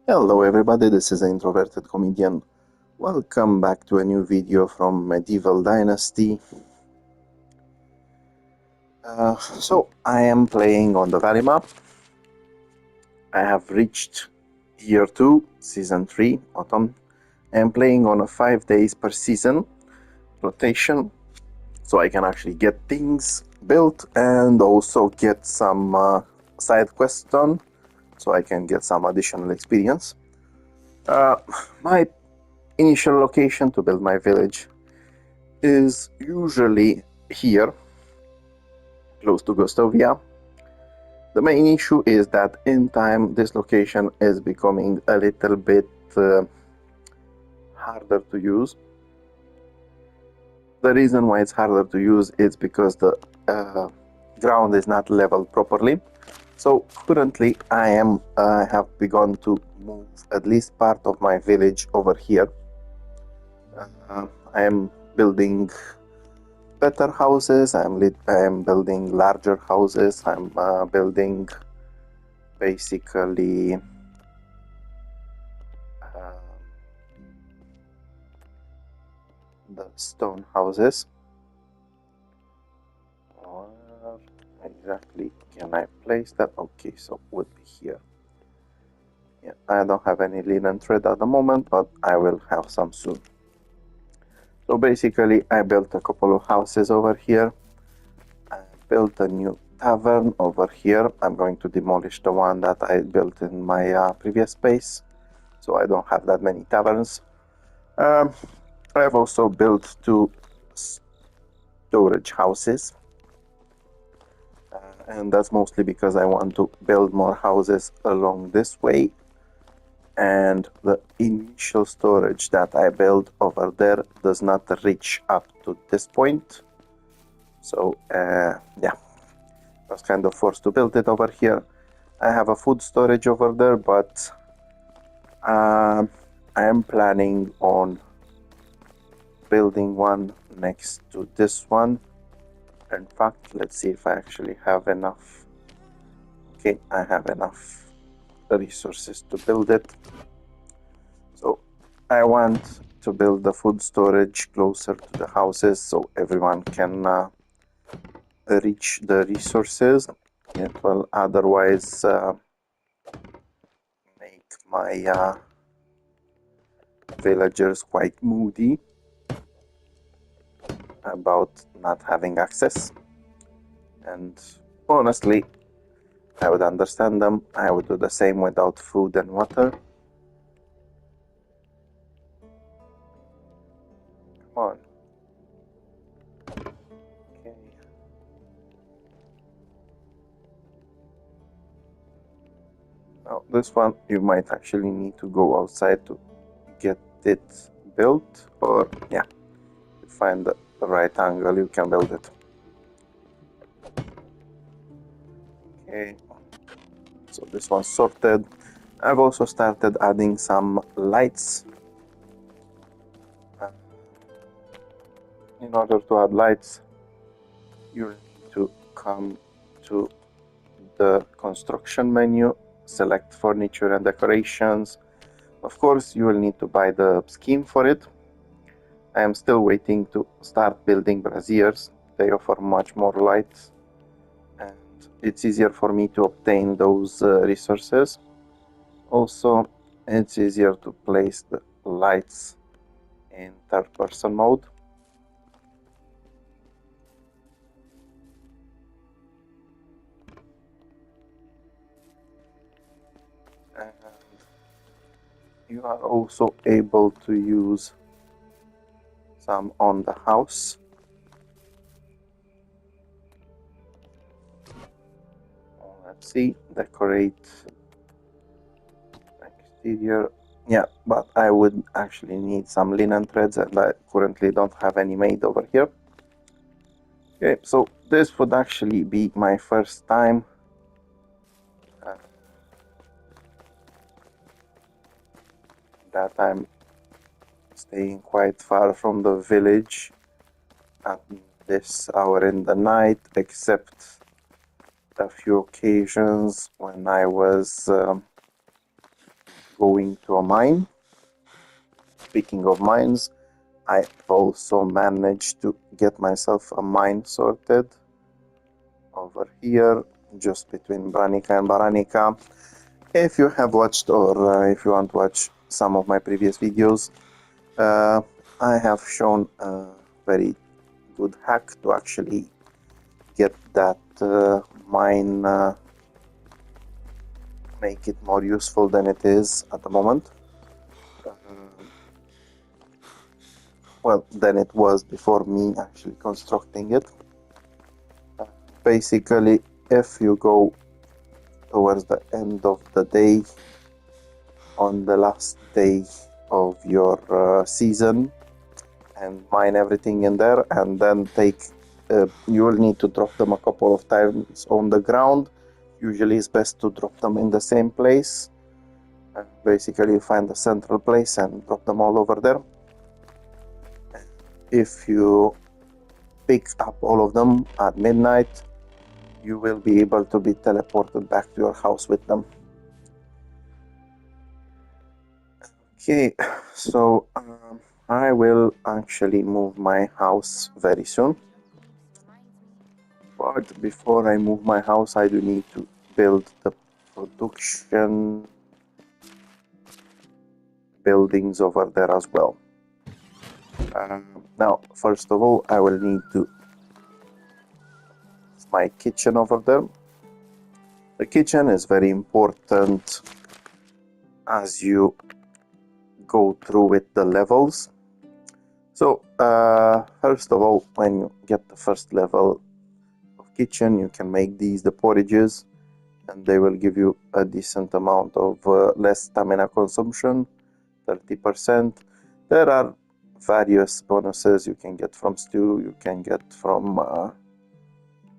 Hello everybody, this is an introverted comedian. Welcome back to a new video from Medieval Dynasty. So I am playing on the Valley map. I have reached year 2, season 3, autumn. I am playing on a 5 days per season rotation, so I can actually get things built and also get some side quests done, so I can get some additional experience. My initial location to build my village is usually here, close to Gostovia. The main issue is that in time this location is becoming a little bit harder to use. The reason why it's harder to use is because the ground is not leveled properly. So currently I have begun to move at least part of my village over here. I am building better houses. I'm building larger houses. I'm building basically the stone houses. Where exactly can I place that? Okay, so would be here. Yeah, I don't have any linen thread at the moment, but I will have some soon. So basically I built a couple of houses over here. I built a new tavern over here. I'm going to demolish the one that I built in my previous space, so I don't have that many taverns. I've also built 2 storage houses, and that's mostly because I want to build more houses along this way, and the initial storage that I built over there does not reach up to this point. So yeah, I was kind of forced to build it over here. I have a food storage over there, but I am planning on building one next to this one. In fact, let's see if I actually have enough. Okay, I have enough resources to build it. So I want to build the food storage closer to the houses so everyone can reach the resources. It will otherwise make my villagers quite moody about not having access, and honestly I would understand them. I would do the same without food and water. Come on. Okay. Now this one you might actually need to go outside to get it built, or yeah, you find the right angle you can build it. Okay, so this one's sorted. I've also started adding some lights. In order to add lights, you need to come to the construction menu, select furniture and decorations. Of course, you will need to buy the scheme for it. I am still waiting to start building braziers. They offer much more light, and it's easier for me to obtain those resources. Also, it's easier to place the lights in third-person mode. And you are also able to use some on the house. Let's see, decorate exterior. Yeah, but I would actually need some linen threads, and I currently don't have any made over here. Okay, so this would actually be my first time that I'm staying quite far from the village at this hour in the night, except a few occasions when I was going to a mine. Speaking of mines, I also managed to get myself a mine sorted over here, just between Branica and Baranica. If you have watched, or if you want to watch some of my previous videos, I have shown a very good hack to actually get that mine, make it more useful than it is at the moment. Well, than it was before me actually constructing it. Basically, if you go towards the end of the day, on the last day of your season, and mine everything in there, and then take you will need to drop them a couple of times on the ground. Usually it's best to drop them in the same place. Basically you find the central place and drop them all over there. If you pick up all of them at midnight, you will be able to be teleported back to your house with them. Okay, so I will actually move my house very soon. But before I move my house, I do need to build the production buildings over there as well. Now, first of all, I will need to my kitchen over there. The kitchen is very important as you go through with the levels. So first of all, when you get the first level of kitchen, you can make these the porridges, and they will give you a decent amount of less stamina consumption, 30%. There are various bonuses you can get from stew, you can get from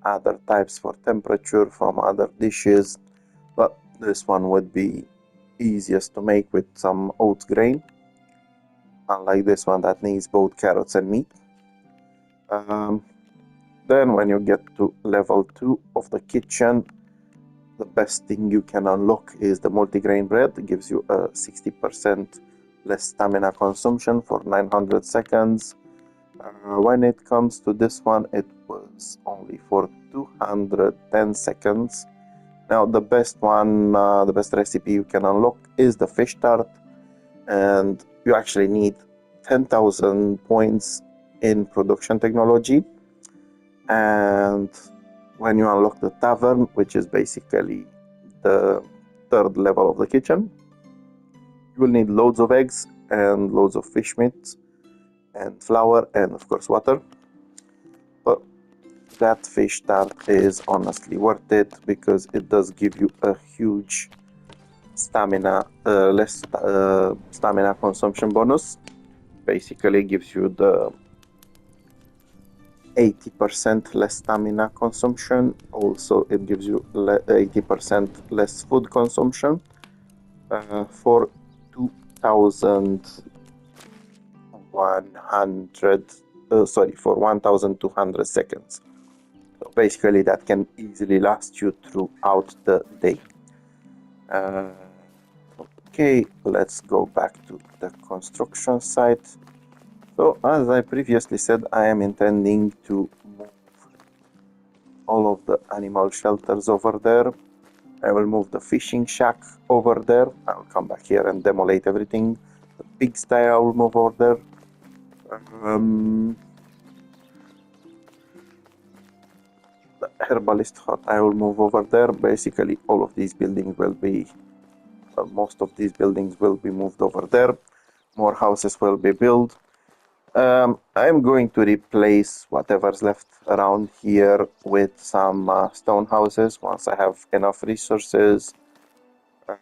other types for temperature, from other dishes, but this one would be easiest to make with some oats grain, unlike this one that needs both carrots and meat. Then when you get to level 2 of the kitchen, the best thing you can unlock is the multigrain bread. It gives you a 60% less stamina consumption for 900 seconds. When it comes to this one, it was only for 210 seconds. Now the best one, the best recipe you can unlock is the fish tart, and you actually need 10,000 points in production technology. And when you unlock the tavern, which is basically the third level of the kitchen, you will need loads of eggs and loads of fish meat and flour and of course water. But that fish tart is honestly worth it because it does give you a huge stamina, less stamina consumption bonus. Basically gives you the 80% less stamina consumption. Also, it gives you 80% less food consumption for 1,200 seconds. So basically, that can easily last you throughout the day. Okay, let's go back to the construction site. So, as I previously said, I am intending to move all of the animal shelters over there. I will move the fishing shack over there. I'll come back here and demolish everything. The pigsty I will move over there. The herbalist hut I will move over there. Basically, all of these buildings will be, most of these buildings will be moved over there. More houses will be built. I'm going to replace whatever's left around here with some stone houses once I have enough resources. Now,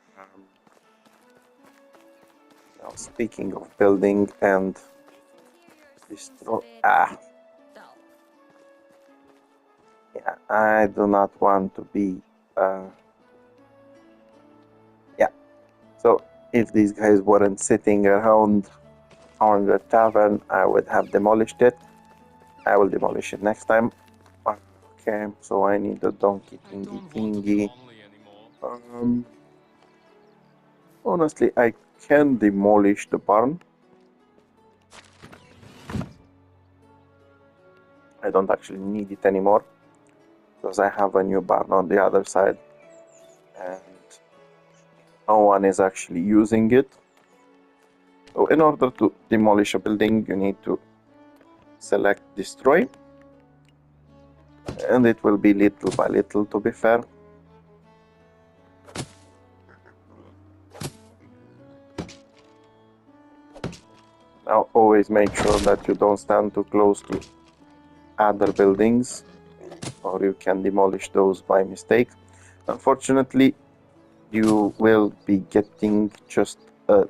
speaking of building and destroy, yeah, I do not want to be. Yeah, so if these guys weren't sitting around on the tavern, I would have demolished it. I will demolish it next time. Okay, so I need a donkey thingy. Honestly, I can demolish the barn. I don't actually need it anymore because I have a new barn on the other side and no one is actually using it. So in order to demolish a building, you need to select destroy, and it will be little by little, to be fair. Now always make sure that you don't stand too close to other buildings or you can demolish those by mistake. Unfortunately, you will be getting just a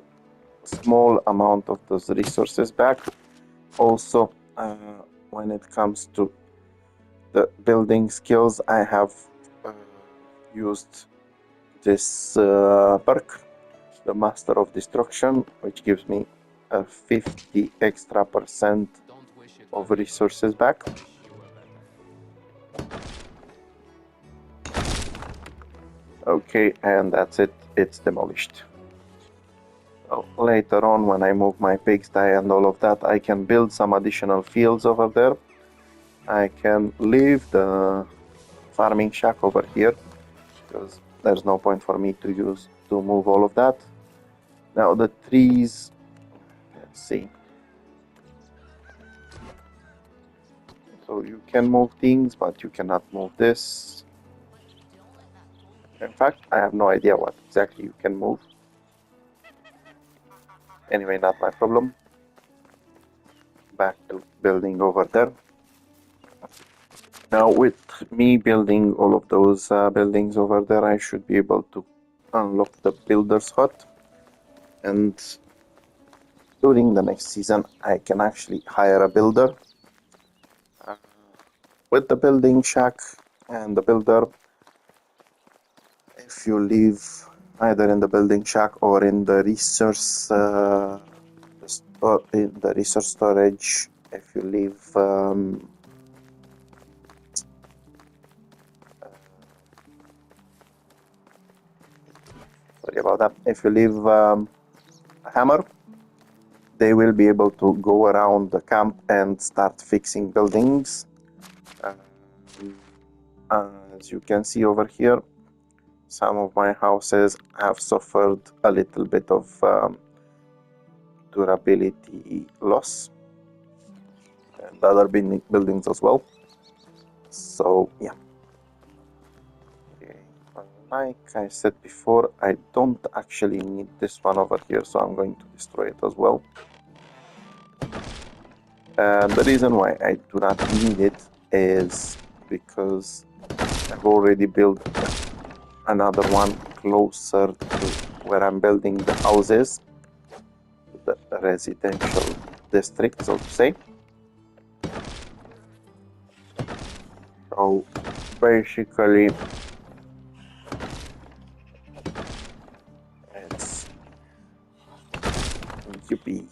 small amount of those resources back. Also, when it comes to the building skills, I have uh, used this perk, the Master of Destruction, which gives me a 50 extra percent of resources back. Okay, and that's it, it's demolished. So later on, when I move my pigsty and all of that, I can build some additional fields over there. I can leave the farming shack over here because there's no point for me to move all of that. Now the trees, let's see. So you can move things, but you cannot move this. In fact, I have no idea what exactly you can move. Anyway, not my problem. Back to building over there. Now with me building all of those buildings over there, I should be able to unlock the builder's hut. And during the next season, I can actually hire a builder. With the building shack and the builder, if you live either in the building shack or in the resource storage, if you live sorry about that, if you leave a hammer, they will be able to go around the camp and start fixing buildings. As you can see over here, some of my houses have suffered a little bit of durability loss, and other buildings as well. So yeah, okay. Like I said before, I don't actually need this one over here, so I'm going to destroy it as well. And the reason why I do not need it is because I've already built another one closer to where I'm building the houses, the residential district, so to say. So basically, it's yippee.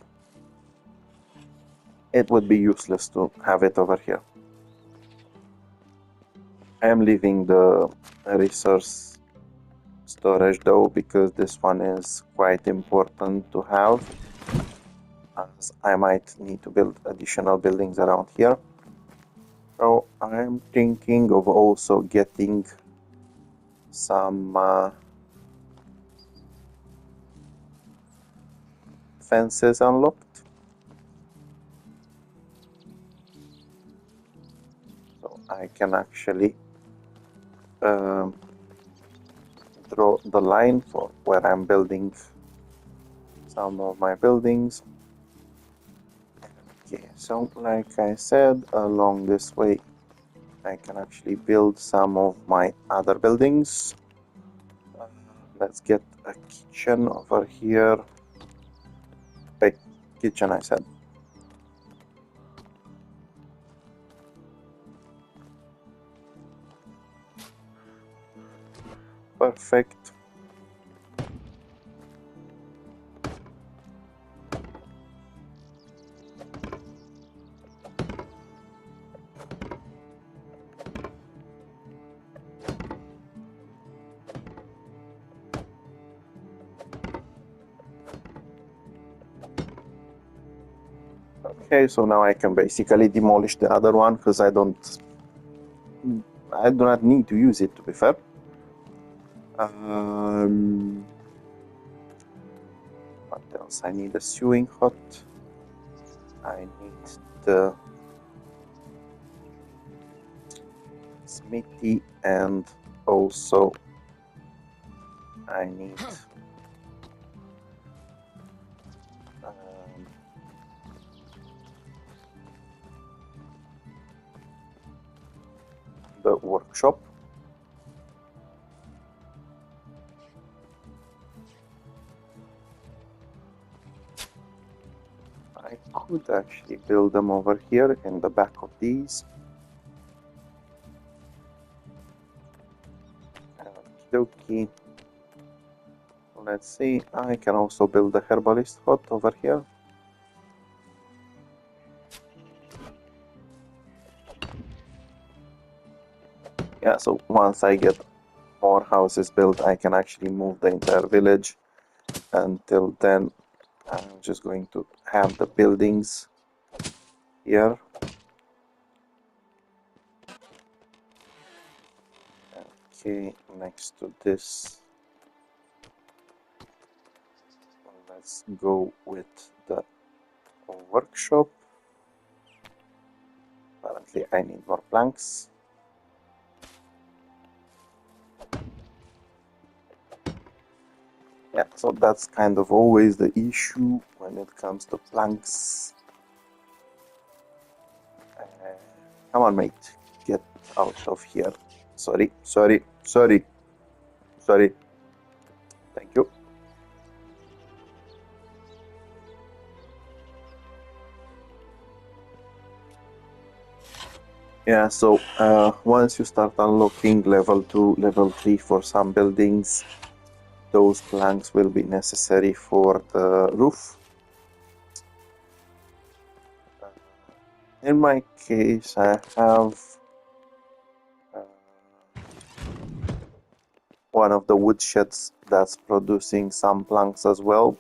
It would be useless to have it over here. I am leaving the resource storage though, because this one is quite important to have, as I might need to build additional buildings around here. So I'm thinking of also getting some fences unlocked. So I can actually draw the line for where I'm building some of my buildings. Okay, so like I said, along this way I can actually build some of my other buildings. Let's get a kitchen over here. Wait, kitchen I said. Perfect. Okay, so now I can basically demolish the other one because I do not need to use it, to be fair. What else? I need a sewing hut. I need the smithy, and also I need the workshop. I could actually build them over here in the back of these. Okie. Let's see, I can also build a herbalist hut over here. Yeah, so once I get more houses built, I can actually move the entire village. Until then, I'm just going to have the buildings here. Okay, next to this, let's go with the workshop. Apparently, I need more planks. Yeah, so that's kind of always the issue when it comes to planks. Come on, mate, get out of here. Sorry. Thank you. Yeah, so once you start unlocking level 2, level 3 for some buildings, those planks will be necessary for the roof. In my case, I have one of the woodsheds that's producing some planks as well,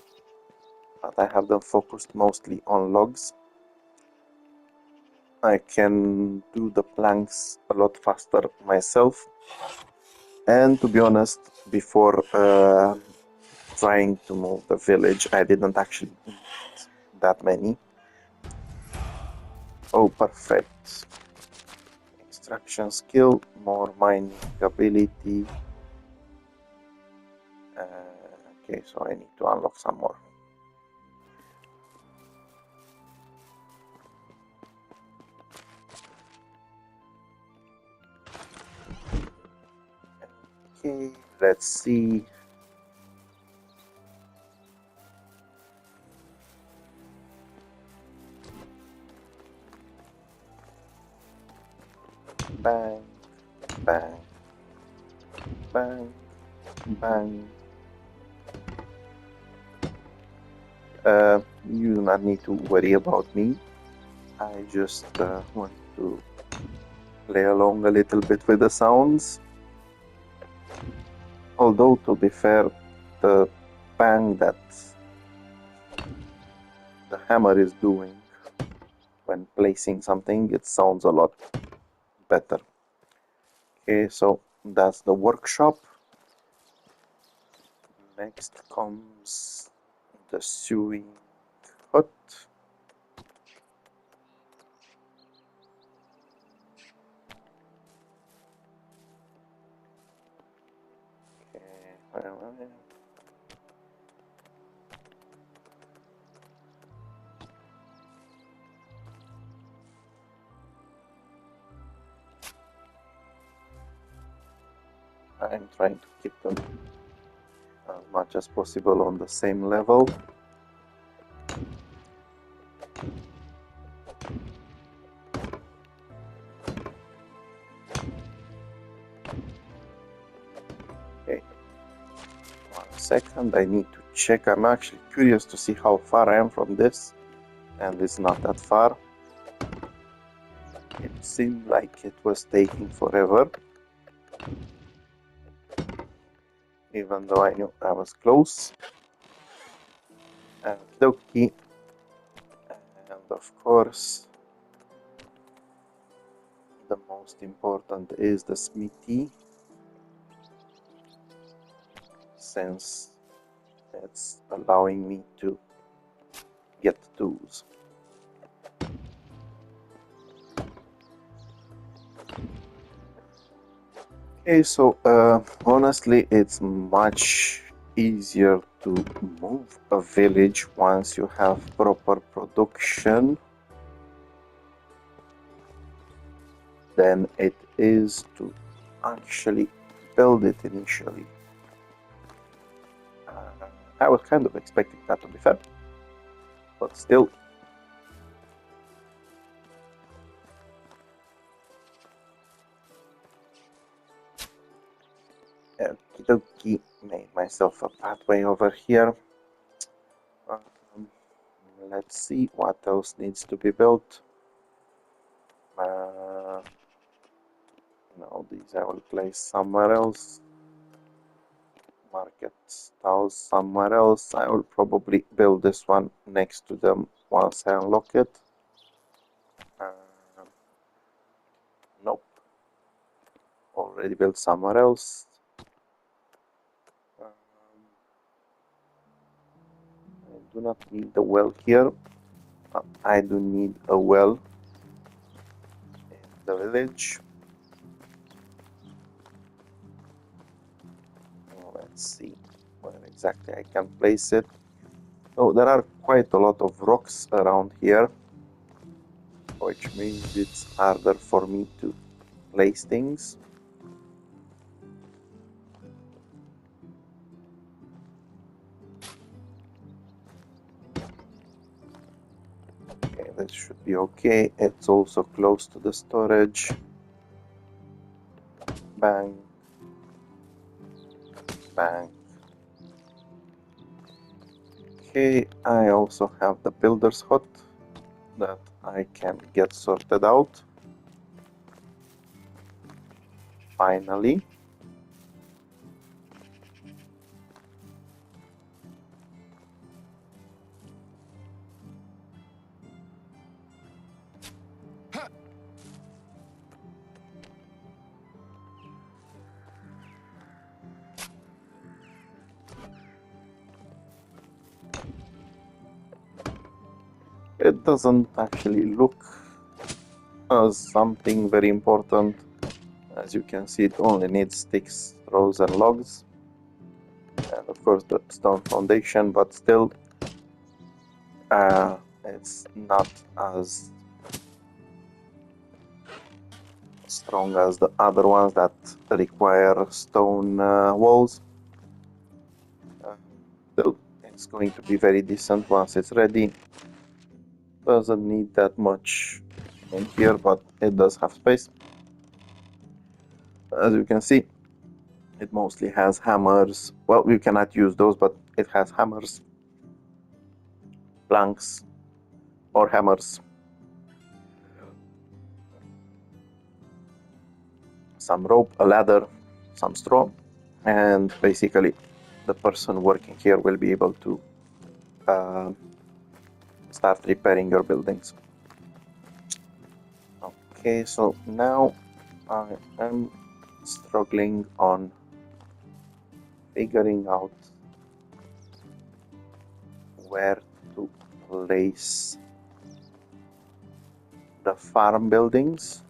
but I have them focused mostly on logs. I can do the planks a lot faster myself, and to be honest, before trying to move the village, I didn't actually need that many. Oh, perfect. Extraction skill, more mining ability. Okay, so I need to unlock some more. Okay, let's see. Bang, bang, bang, bang. You do not need to worry about me. I just want to play along a little bit with the sounds. Although, to be fair, the bang that the hammer is doing when placing something, it sounds a lot better. Okay, so that's the workshop. Next comes the sewing hut. Okay, I'm trying to keep them as much as possible on the same level. Okay, 1 second, I need to check. I'm actually curious to see how far I am from this, and it's not that far. It seemed like it was taking forever, even though I knew I was close. Okie dokie. And of course, the most important is the smithy, since it's allowing me to get tools. Okay, so honestly, it's much easier to move a village once you have proper production than it is to actually build it initially. I was kind of expecting that, to be fair, but still. Okie dokie, made myself a pathway over here. Let's see what else needs to be built. No, these I will place somewhere else. Market stalls somewhere else. I will probably build this one next to them once I unlock it. Nope. Already built somewhere else. I do not need the well here. I do need a well in the village. Let's see where exactly I can place it. Oh, there are quite a lot of rocks around here, which means it's harder for me to place things. Okay, this should be okay. It's also close to the storage. Bang. Bang. Okay, I also have the builder's hut that I can get sorted out. Finally. It doesn't actually look as something very important. As you can see, it only needs sticks, straws, and logs, and of course the stone foundation, but still it's not as strong as the other ones that require stone walls. Still, it's going to be very decent once it's ready. Doesn't need that much in here, but it does have space. As you can see, it mostly has hammers. Well, you cannot use those, but it has hammers, planks, or hammers, some rope, a ladder, some straw, and basically the person working here will be able to start repairing your buildings. Okay, so now I am struggling on figuring out where to place the farm buildings.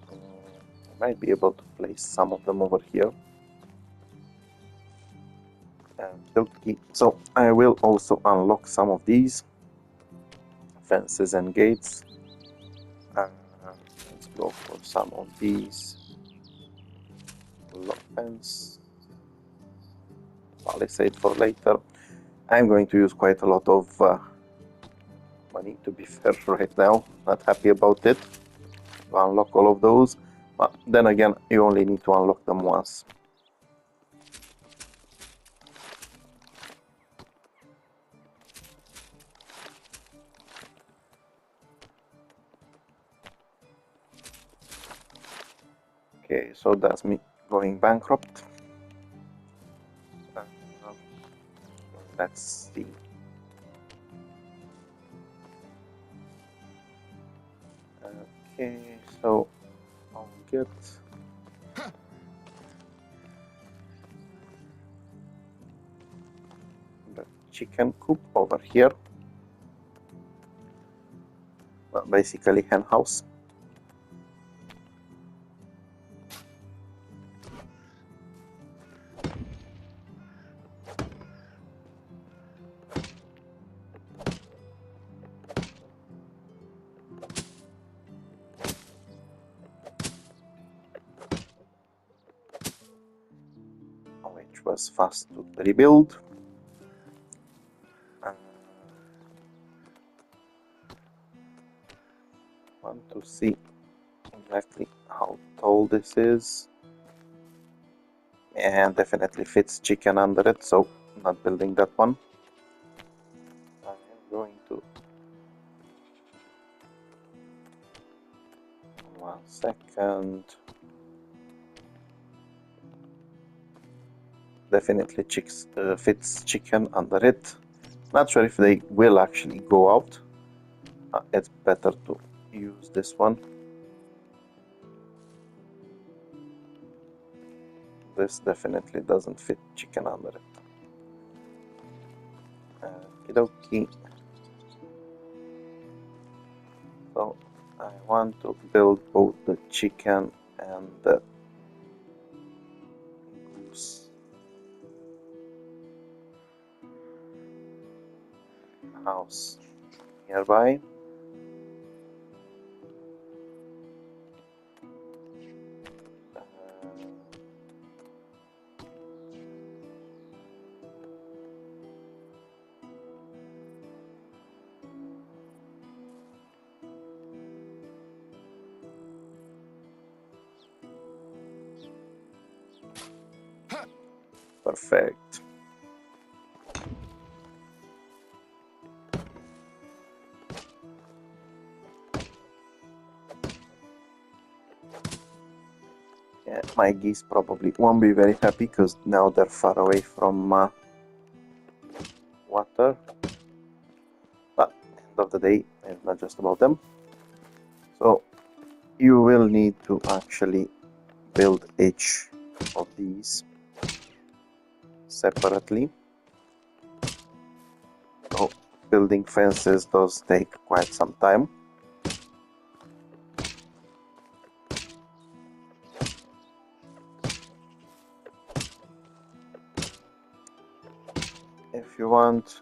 I might be able to place some of them over here. So I will also unlock some of these fences and gates. Let's go for some of these. Lock fence, palisade for later. I'm going to use quite a lot of money, to be fair, right now. Not happy about it to unlock all of those, but then again, you only need to unlock them once. Okay, so that's me going bankrupt. Let's see. Okay, so I'll get the chicken coop over here. Well, basically hen house. Which was fast to rebuild. Want to see exactly how tall this is, and definitely fits chicken under it, so not building that one. I am going to 1 second. Definitely fits chicken under it. Not sure if they will actually go out. It's better to use this one. This definitely doesn't fit chicken under it. Okie. So I want to build both the chicken and the goose house nearby. Perfect. Yeah, my geese probably won't be very happy because now they're far away from water. But at the end of the day, it's not just about them. So you will need to actually build each of these separately. So building fences does take quite some time. If you want,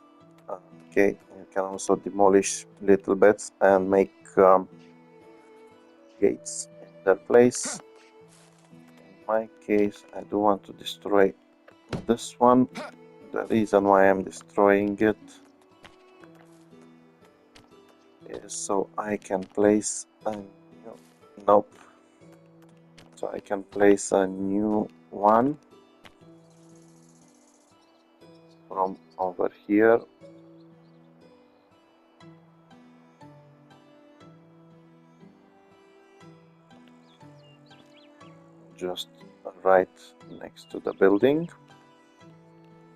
okay, you can also demolish little bits and make gates in their place. In my case, I do want to destroy this one. The reason why I'm destroying it is so I can place a new, nope. So I can place a new one from over here. Just right next to the building.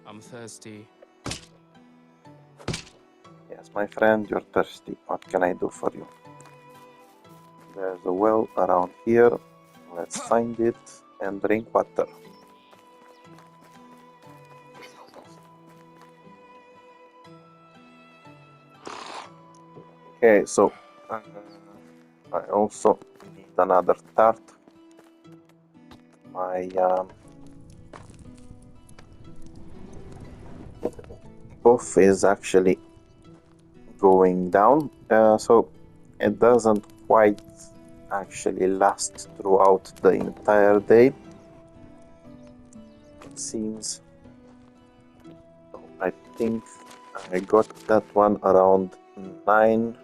I'm thirsty. Yes, my friend, you're thirsty. What can I do for you? There's a well around here. Let's find it and drink water. Okay, so I also need another tart. My buff is actually going down, so it doesn't quite actually last throughout the entire day, it seems. So I think I got that one around 9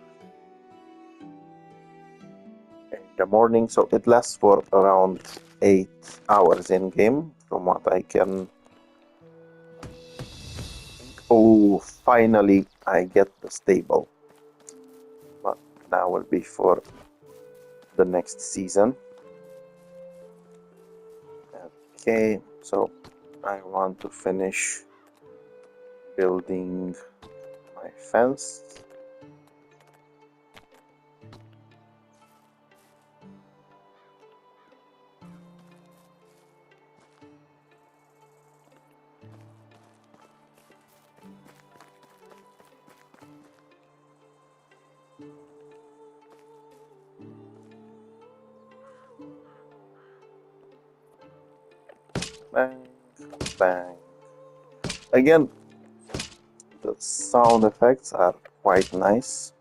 in the morning, so it lasts for around 8 hours in game from what I can. Oh, finally I get the stable, but that will be for the next season. Okay, so I want to finish building my fence. Bang, bang. Again, the sound effects are quite nice.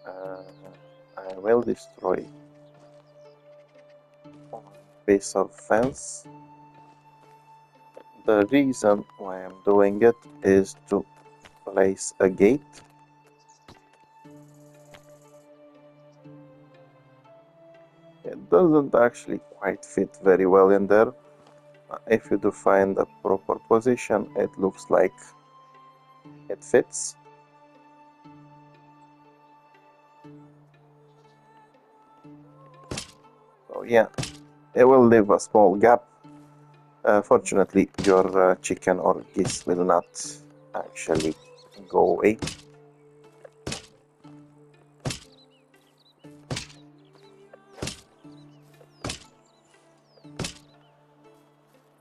I will destroy one piece of fence. The reason why I'm doing it is to place a gate. It doesn't actually quite fit very well in there. If you do find a proper position, it looks like it fits. So yeah, it will leave a small gap. Fortunately, your chicken or geese will not actually go away.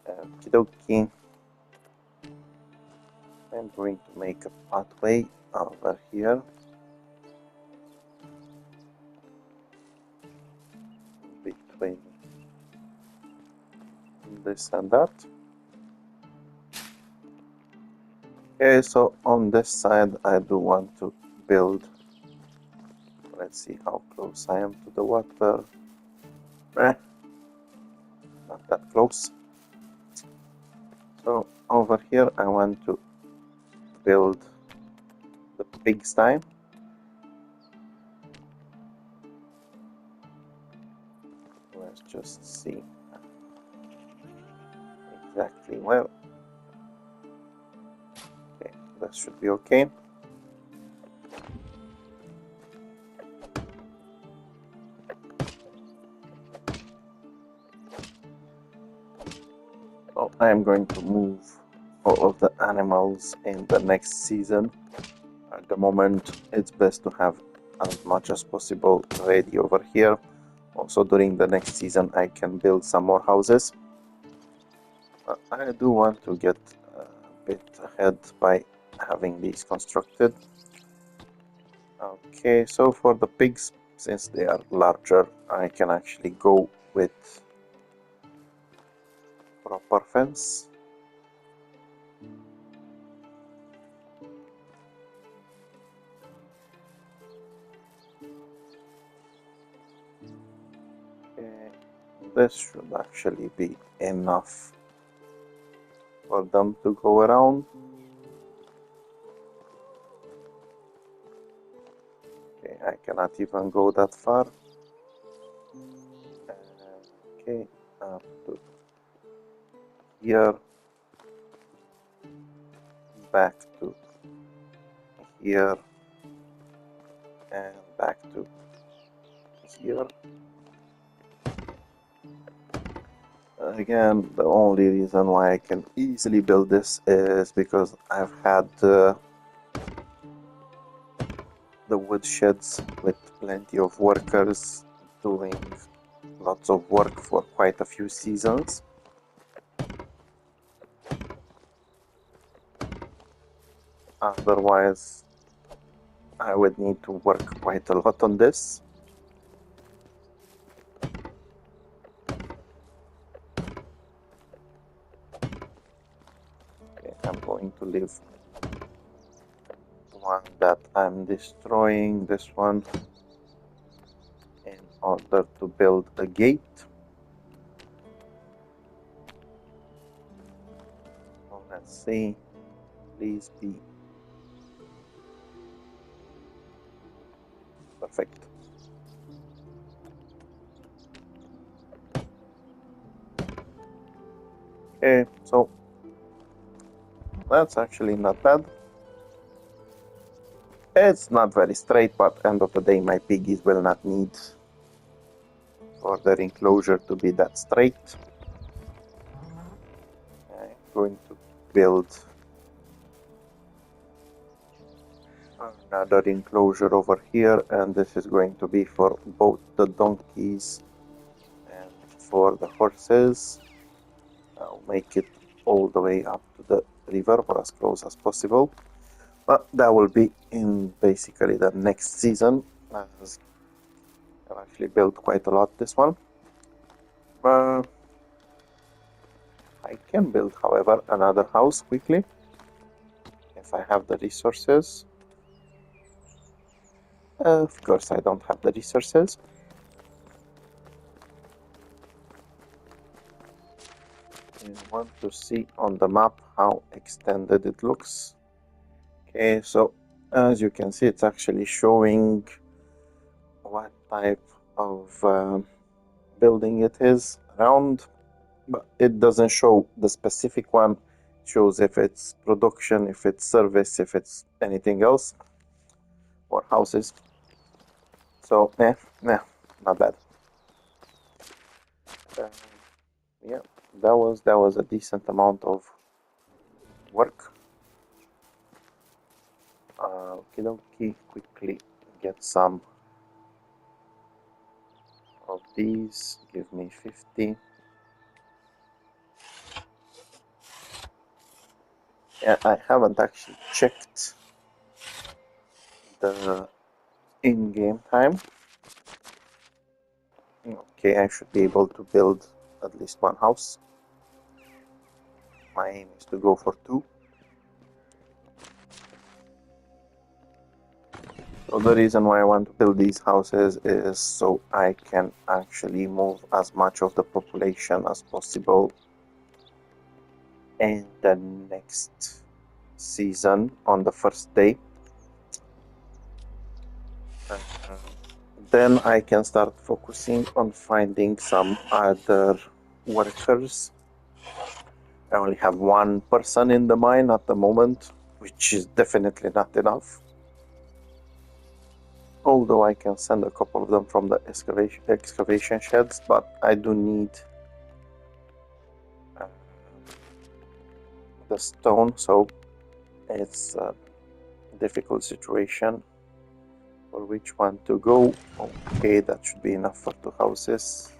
Okie dokie. I'm going to make a pathway over here. Between this and that. Okay, so on this side I do want to build. Let's see how close I am to the water. Not that close. So over here I want to build the pigsty. Let's just see exactly where. Okay, that should be okay. So I am going to move all of the animals in the next season. At the moment, it's best to have as much as possible ready over here. Also, during the next season, I can build some more houses. I do want to get a bit ahead by having these constructed. Okay, so for the pigs, since they are larger, I can actually go with proper fence. Okay, this should actually be enough for them to go around. Okay, I cannot even go that far. Okay, up to here, back to here, and back to here. Again, the only reason why I can easily build this is because I've had the woodsheds with plenty of workers doing lots of work for quite a few seasons. Otherwise, I would need to work quite a lot on this. Okay, I'm going to leave one that I'm destroying, this one, in order to build a gate. So let's see, please be perfect. Okay, so that's actually not bad. It's not very straight, but end of the day my piggies will not need for their enclosure to be that straight. Okay. going to build another enclosure over here, and this is going to be for both the donkeys and for the horses. I'll make it all the way up to the river or as close as possible, but that will be in basically the next season, as I've actually built quite a lot this one. I can build, however, another house quickly if I have the resources. Of course I don't have the resources. You want to see on the map how extended it looks. Okay, so as you can see, it's actually showing what type of building it is around, but it doesn't show the specific one. It shows if it's production, if it's service, if it's anything else, or houses. So not bad. Yeah, that was a decent amount of work. Okay, quickly get some of these. Give me 50. Yeah, I haven't actually checked the in-game time. Okay, I should be able to build at least one house. My aim is to go for 2. So the reason why I want to build these houses is so I can actually move as much of the population as possible in the next season on the first day. Then I can start focusing on finding some other workers. I only have one person in the mine at the moment, which is definitely not enough. Although I can send a couple of them from the excavation sheds, but I do need the stone, so it's a difficult situation for which one to go. Okay, that should be enough for 2 houses.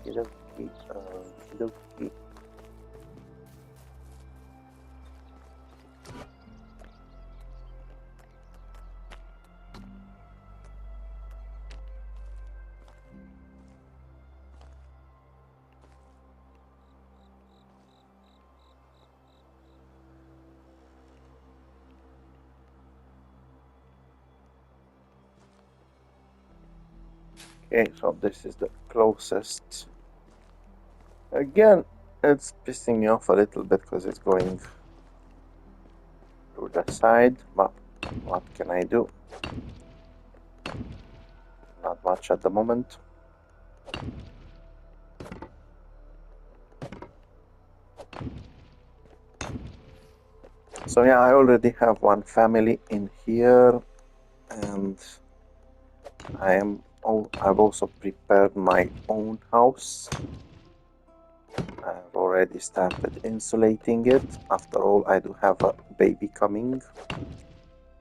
Okie dokie. Okay, so this is the closest. Again, it's pissing me off a little bit because it's going to the side, but what can I do? Not much at the moment. So yeah, I already have one family in here, and I've also prepared my own house. I've already started insulating it. After all, I do have a baby coming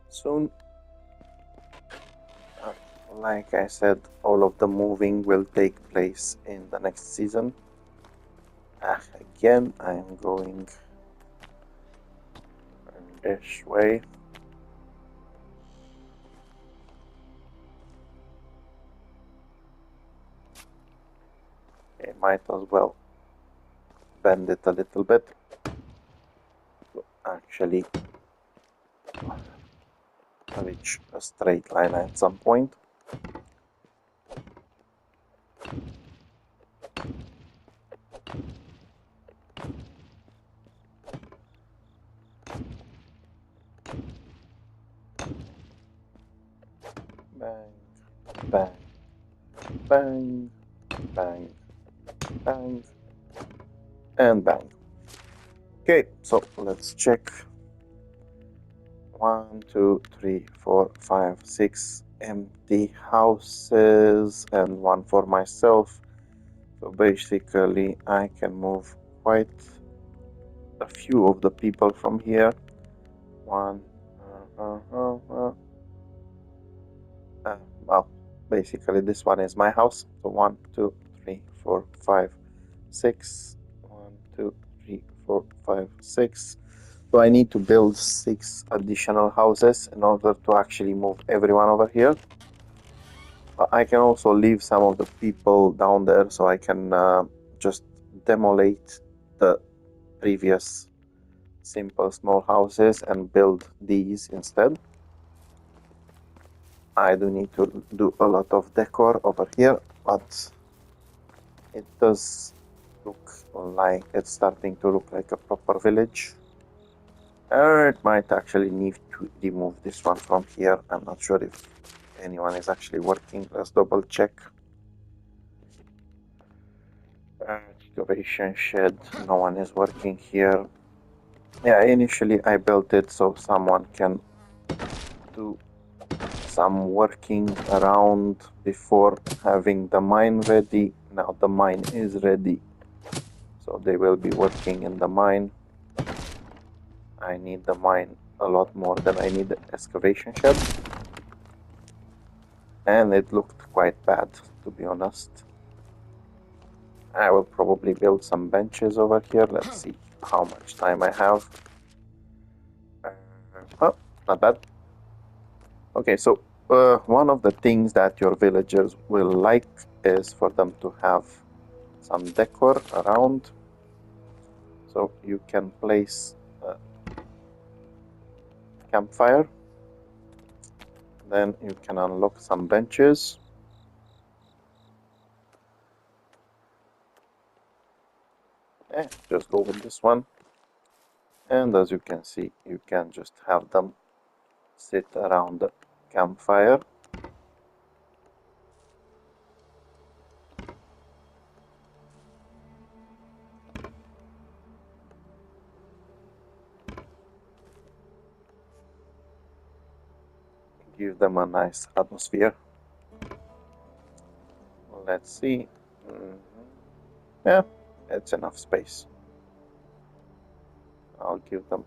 soon. Like I said, all of the moving will take place in the next season. Again, I'm going this way. I might as well bend it a little bit to actually reach a straight line at some point. Bang, bang, bang, bang, bang, and bang. Okay, so let's check. 1, 2, 3, 4, 5, 6, empty houses and one for myself. So basically I can move quite a few of the people from here. One, well, basically this one is my house. So 1, 2, 3, 4, 5, 6. 1, 2, 3, 4, 5, 6. So I need to build 6 additional houses in order to actually move everyone over here. But I can also leave some of the people down there so I can just demolish the previous simple small houses and build these instead. I do need to do a lot of decor over here, but it does look like it's starting to look like a proper village. It might actually need to remove this one from here. I'm not sure if anyone is actually working. Let's double check. Excavation shed, no one is working here. Yeah, initially I built it so someone can do some working around before having the mine ready. Now the mine is ready, so they will be working in the mine. I need the mine a lot more than I need the excavation shed, and it looked quite bad, to be honest. I will probably build some benches over here. Let's see how much time I have. Oh, not bad. Okay, so one of the things that your villagers will like is for them to have some decor around. So you can place a campfire. Then you can unlock some benches. Just go with this one. And as you can see, you can just have them sit around the campfire. Give them a nice atmosphere. Let's see. Yeah, it's enough space. I'll give them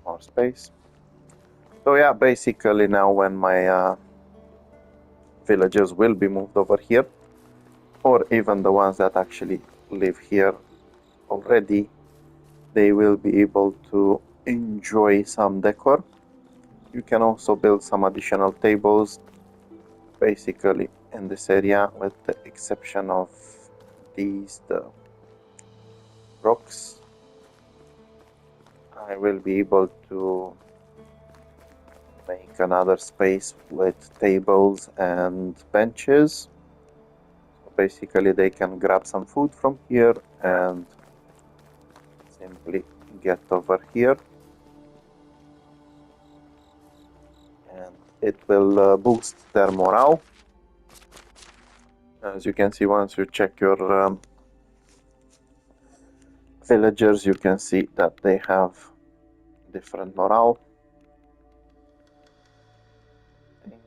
more space. So yeah, basically now when my villagers will be moved over here, or even the ones that actually live here already, they will be able to enjoy some decor. You can also build some additional tables basically in this area, with the exception of these, the rocks. I will be able to make another space with tables and benches. So basically they can grab some food from here and simply get over here, and it will boost their morale. As you can see, once you check your villagers, you can see that they have different morale. I think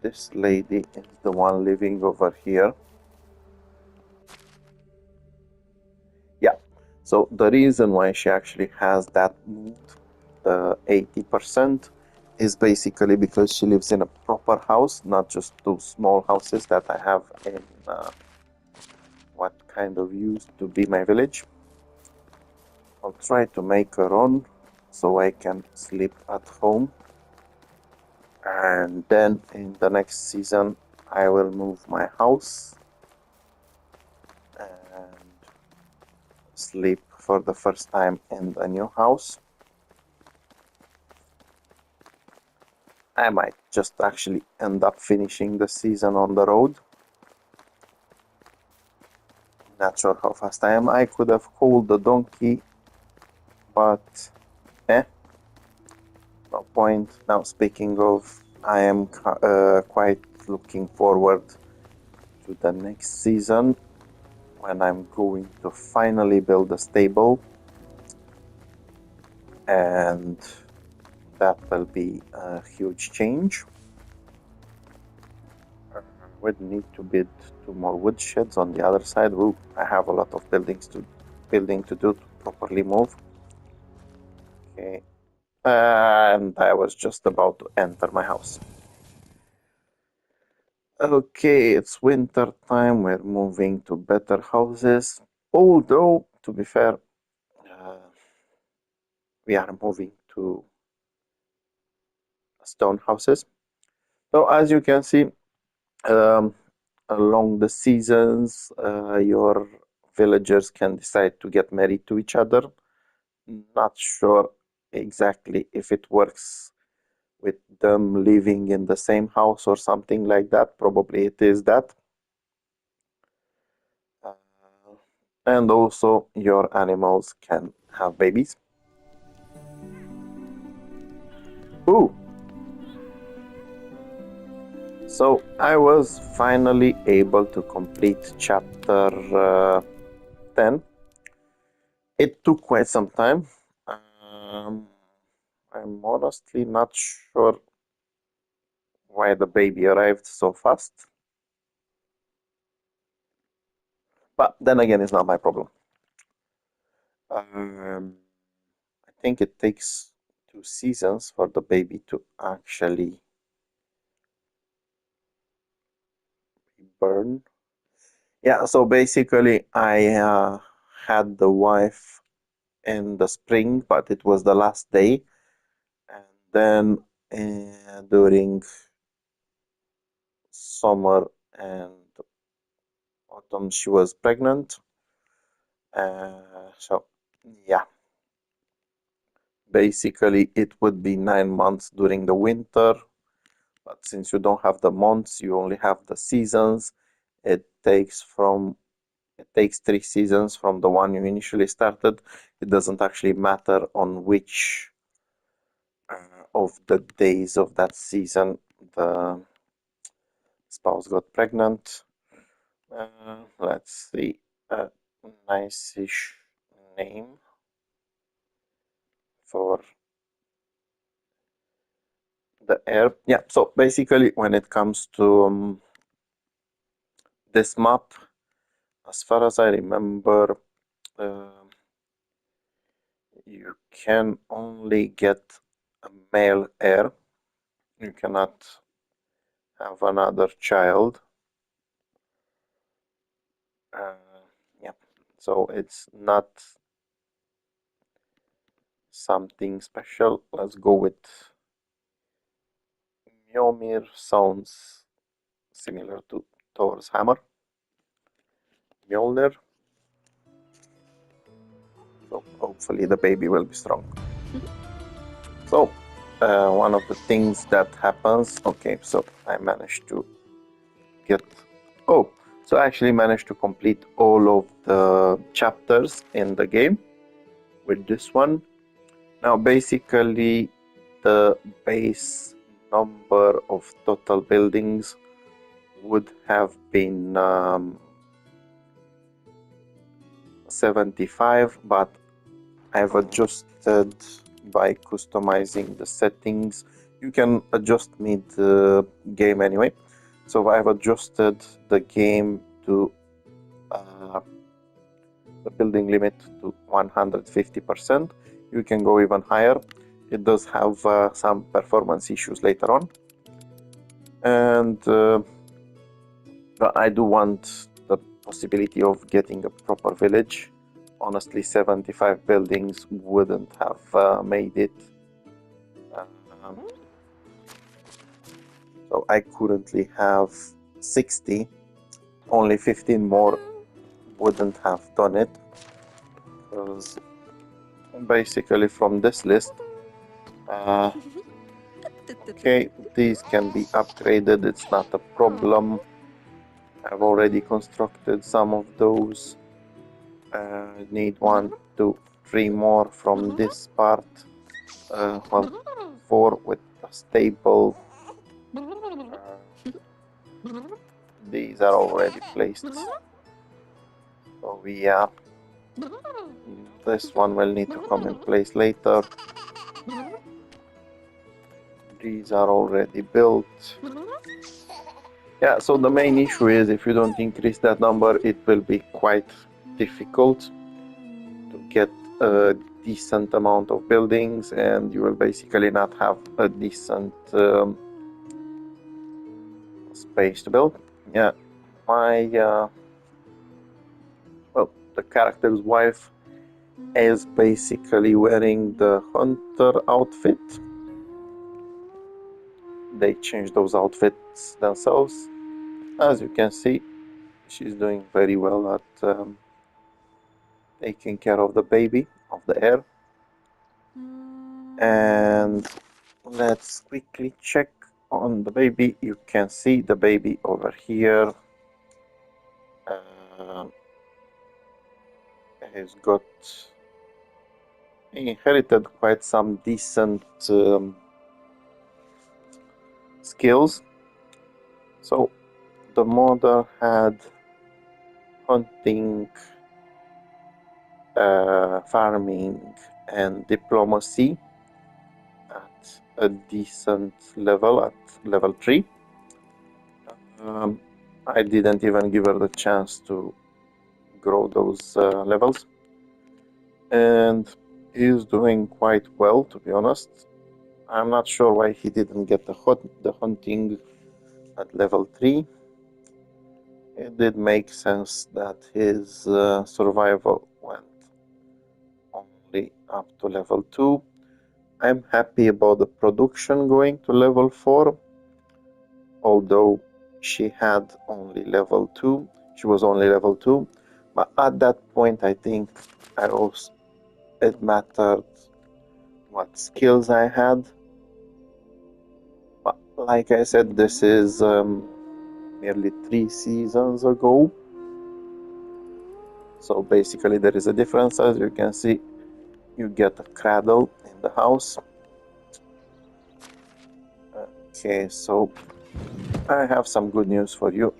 this lady is the one living over here. Yeah, so the reason why she actually has that mood, the 80%, is basically because she lives in a proper house, not just two small houses that I have in what kind of used to be my village. I'll try to make her on so I can sleep at home, and then in the next season I will move my house and sleep for the first time in the new house. I might just actually end up finishing the season on the road. Not sure how fast I am. I could have called the donkey, but no point. Now, speaking of, I am quite looking forward to the next season, when I'm going to finally build a stable, and that will be a huge change. would need to build 2 more wood sheds on the other side. Ooh, I have a lot of building to do to properly move. Okay, and I was just about to enter my house. Okay, it's winter time. We're moving to better houses. Although, to be fair, we are moving to stone houses. So as you can see, um, along the seasons, your villagers can decide to get married to each other. Not sure exactly if it works with them living in the same house or something like that. Probably it is that. Uh, and also, your animals can have babies. Ooh! So I was finally able to complete chapter 10. It took quite some time. Um, I'm honestly not sure why the baby arrived so fast. But then again, it's not my problem. I think it takes 2 seasons for the baby to actually be born. Yeah, so basically, I had the wife in the spring, but it was the last day. And then during summer and autumn, she was pregnant. So, yeah, basically, it would be 9 months during the winter. But since you don't have the months, you only have the seasons. It takes 3 seasons from the one you initially started. It doesn't actually matter on which of the days of that season the spouse got pregnant. Let's see, a nice-ish name for the heir. Yeah, so basically, when it comes to this map, as far as I remember, uh, you can only get a male heir. You cannot have another child. Yeah, so it's not something special. Let's go with Mjolnir. Sounds similar to Thor's hammer. Mjolnir. So hopefully the baby will be strong. So one of the things that happens. Okay, so I managed to get. Oh, so I actually managed to complete all of the chapters in the game with this one. Now, basically, the base number of total buildings would have been 75, but I've adjusted by customizing the settings. You can adjust mid-game anyway. So I've adjusted the game to the building limit to 150%. You can go even higher. It does have some performance issues later on. And but I do want the possibility of getting a proper village. Honestly, 75 buildings wouldn't have made it. So I currently have 60. Only 15 more wouldn't have done it. Because basically from this list, okay, these can be upgraded. It's not a problem. I've already constructed some of those. Need 1, 2, 3 more from this part. Well, 4 with a stable. These are already placed. So yeah, this one will need to come in place later. These are already built. Yeah, so the main issue is if you don't increase that number, it will be quite difficult to get a decent amount of buildings, and you will basically not have a decent space to build. Yeah, my well, the character's wife is basically wearing the hunter outfit. They changed those outfits themselves. As you can see, she's doing very well at taking care of the baby, of the heir. And let's quickly check on the baby. You can see the baby over here. He's got inherited quite some decent skills. So the mother had hunting, farming, and diplomacy at a decent level, at level 3. I didn't even give her the chance to grow those levels, and he's doing quite well, to be honest. I'm not sure why he didn't get the hunting at level 3. It did make sense that his survival went only up to level 2. I'm happy about the production going to level 4, although she had only level 2. She was only level 2, but at that point I think it mattered what skills I had. But like I said, this is nearly 3 seasons ago. So basically there is a difference. As you can see, you get a cradle in the house. Okay, so I have some good news for you.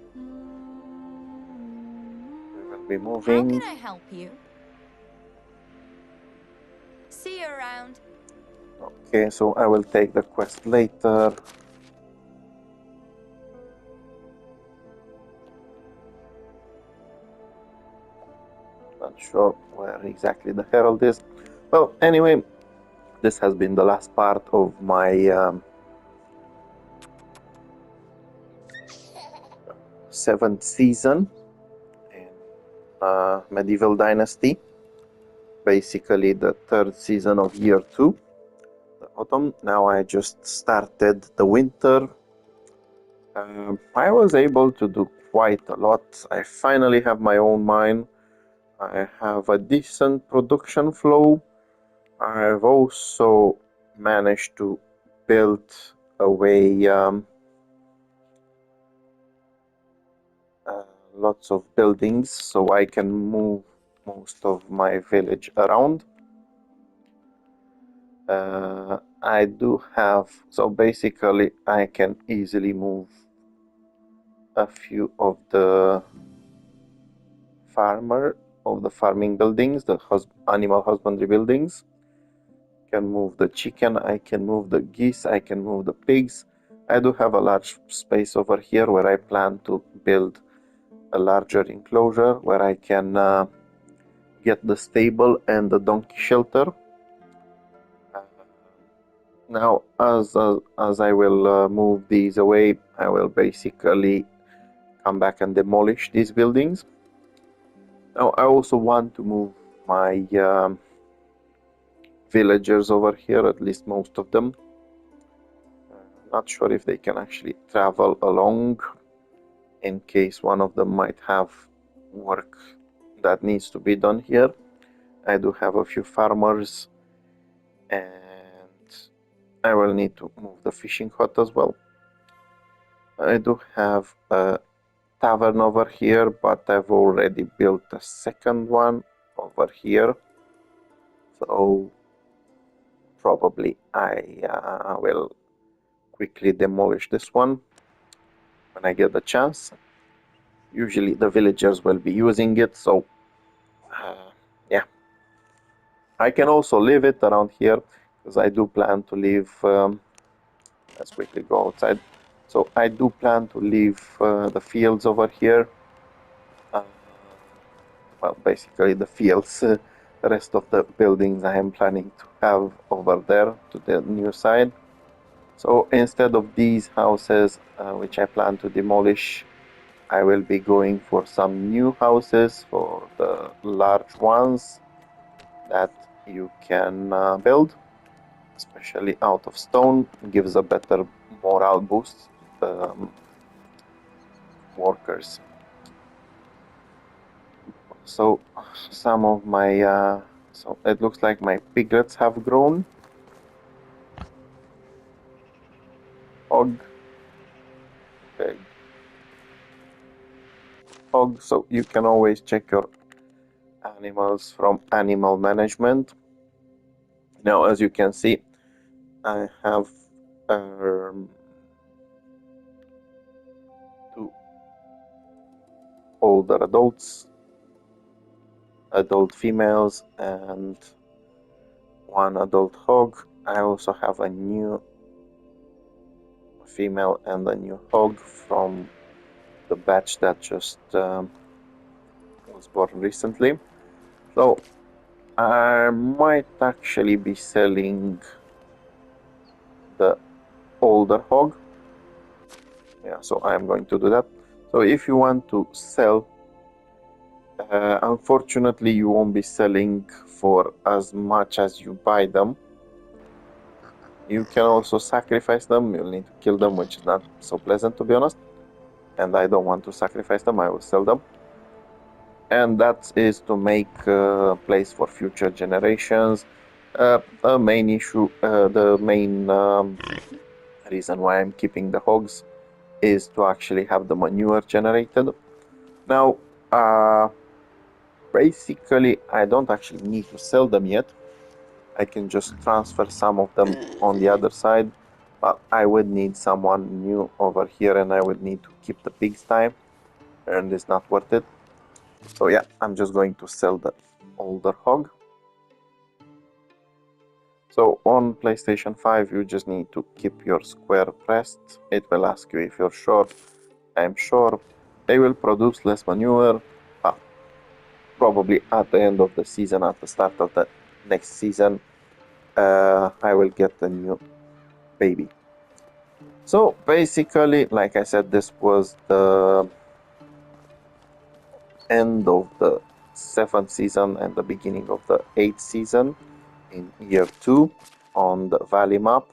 We will be moving. How can I help you? See you around. Okay, so I will take the quest later. Not sure where exactly the herald is. Well, anyway, this has been the last part of my 7th season in Medieval Dynasty. Basically the 3rd season of year 2, the autumn. Now I just started the winter. I was able to do quite a lot. I finally have my own mine. I have a decent production flow. I've also managed to build away lots of buildings so I can move most of my village around. I do have, so basically I can easily move a few of the farming buildings, the animal husbandry buildings. I can move the chicken, I can move the geese, I can move the pigs. I do have a large space over here where I plan to build a larger enclosure where I can get the stable and the donkey shelter. Now, as I will move these away, I will basically come back and demolish these buildings. Now, I also want to move my villagers over here, at least most of them. Not sure if they can actually travel along, in case one of them might have work that needs to be done here. I do have a few farmers, and I will need to move the fishing hut as well. I do have a tavern over here, but I've already built a second one over here, so probably I will quickly demolish this one when I get the chance. Usually the villagers will be using it, so yeah. I can also leave it around here because I do plan to leave. Let's quickly go outside. So I do plan to leave the fields over here. Well, basically the fields. The rest of the buildings I am planning to have over there to the new side. So instead of these houses, which I plan to demolish, I will be going for some new houses, for the large ones that you can build, especially out of stone. Gives a better morale boost to the workers. So some of my so it looks like my piglets have grown. Hog, pig, hog. So you can always check your animals from animal management. Now, as you can see, I have two older adults, adult females, and one adult hog. I also have a new female and a new hog from the batch that just was born recently. So I might actually be selling the older hog. Yeah, so I'm going to do that. So if you want to sell, unfortunately you won't be selling for as much as you buy them. You can also sacrifice them. You'll need to kill them, which is not so pleasant, to be honest. And I don't want to sacrifice them. I will sell them. And that is to make a place for future generations. The main issue, the main reason why I'm keeping the hogs is to actually have the manure generated. Now, basically, I don't actually need to sell them yet. I can just transfer some of them on the other side, but I would need someone new over here and I would need to keep the pigsty, and it's not worth it. So yeah, I'm just going to sell the older hog. So on PlayStation 5, you just need to keep your square pressed. It will ask you if you're sure. I'm sure. They will produce less manure, but probably at the end of the season, at the start of the next season, I will get a new baby. So basically, like I said, this was the end of the 7th season and the beginning of the 8th season in year 2 on the Valley map.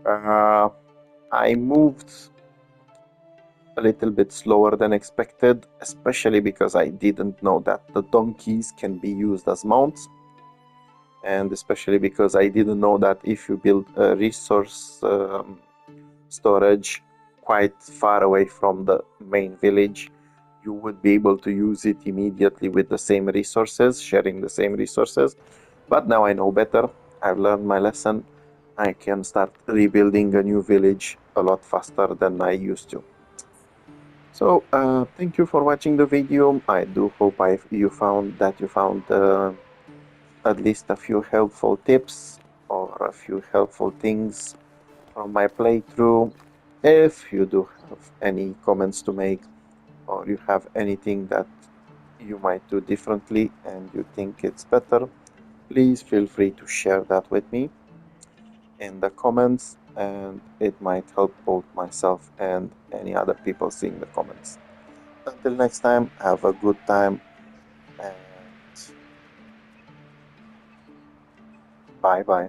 I moved a little bit slower than expected, especially because I didn't know that the donkeys can be used as mounts, and especially because I didn't know that if you build a resource storage quite far away from the main village, you would be able to use it immediately with the same resources, sharing the same resources. But now I know better. I've learned my lesson. I can start rebuilding a new village a lot faster than I used to. So thank you for watching the video. I do hope you found at least a few helpful tips or a few helpful things from my playthrough. If you do have any comments to make, or you have anything that you might do differently and you think it's better, please feel free to share that with me in the comments, and it might help both myself and any other people seeing the comments. Until next time, have a good time, and bye bye.